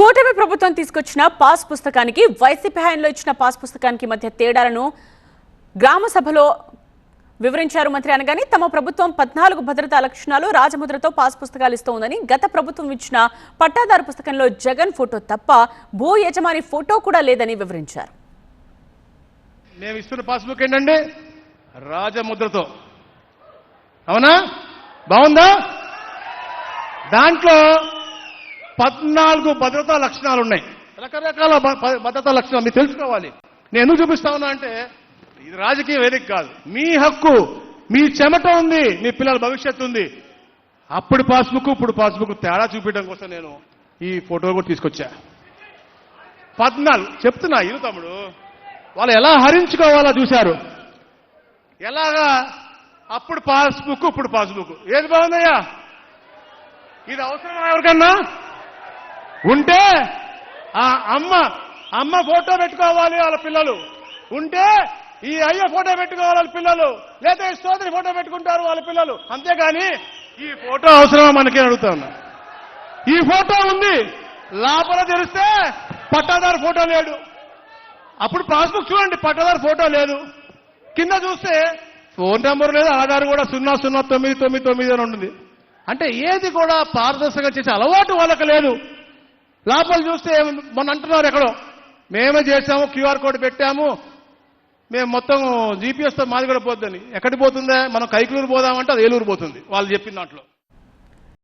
కూటమి ప్రభుత్వం తీసుకొచ్చిన పాస్ పుస్తకానికి వైసీపీ హయాంలో ఇచ్చిన పాస్ పుస్తకానికి మధ్య తేడాలను గ్రామ సభలో వివరించారు మంత్రి. అనగానే తమ ప్రభుత్వం 14 భద్రతా లక్షణాలు రాజముద్రతో పాస్ పుస్తకాలు ఇస్తోందని, గత ప్రభుత్వం ఇచ్చిన పట్టాదారు పుస్తకంలో జగన్ ఫోటో తప్ప భూ యజమాని ఫోటో కూడా లేదని వివరించారు. మేము ఇస్తున్న పాస్బుక్ ఏంటండి? రాజముద్రతో. అవునా? బాగుందా? దాంట్లో 14 భద్రతా లక్షణాలు ఉన్నాయి. రకరకాల భద్రతా లక్షణాలు మీరు తెలుసుకోవాలి. నేను ఎందుకు చూపిస్తా ఉన్నా అంటే ఇది రాజకీయ వేదిక కాదు. మీ హక్కు, మీ చెమట ఉంది, మీ పిల్లల భవిష్యత్తు ఉంది. అప్పుడు పాస్బుక్ ఇప్పుడు పాస్బుక్ తేడా చూపించడం కోసం నేను ఈ ఫోటో కూడా తీసుకొచ్చా. 14 చెప్తున్నా ఇరు తమ్ముడు, వాళ్ళు ఎలా హరించుకోవాలో చూశారు. ఎలాగా అప్పుడు పాస్బుక్ ఇప్పుడు పాస్బుక్ ఏది బాగుందయ్యా? ఇది అవసరమా ఎవరికన్నా? ఉంటే ఆ అమ్మ ఫోటో పెట్టుకోవాలి వాళ్ళ పిల్లలు, ఉంటే ఈ అయ్య ఫోటో పెట్టుకోవాలి వాళ్ళ పిల్లలు, లేదా ఈ సోదరి ఫోటో పెట్టుకుంటారు వాళ్ళ పిల్లలు. అంతేగాని ఈ ఫోటో అవసరమా మనకే అడుగుతా ఉన్నా. ఈ ఫోటో ఉంది, లోపల తెరిస్తే పట్టాదారు ఫోటో లేడు. అప్పుడు పాస్బుక్ చూడండి, పట్టాదారు ఫోటో లేదు. కింద చూస్తే ఫోన్ నెంబర్ లేదు, ఆధార్ కూడా 00999 అని ఉంటుంది. అంటే ఏది కూడా పారదర్శకంగా చేసే అలవాటు వాళ్ళకి లేదు. లోపల చూస్తే మొన్న అంటున్నారు ఎక్కడో మేమే చేసాము, క్యూఆర్ కోడ్ పెట్టాము, మేము మొత్తం జీపీఎస్తో మాది కూడా పోద్దని. ఎక్కడికి పోతుందా? మనం కైకలూరు పోదామంటే అది ఏలూరు పోతుంది వాళ్ళు చెప్పిన దాంట్లో.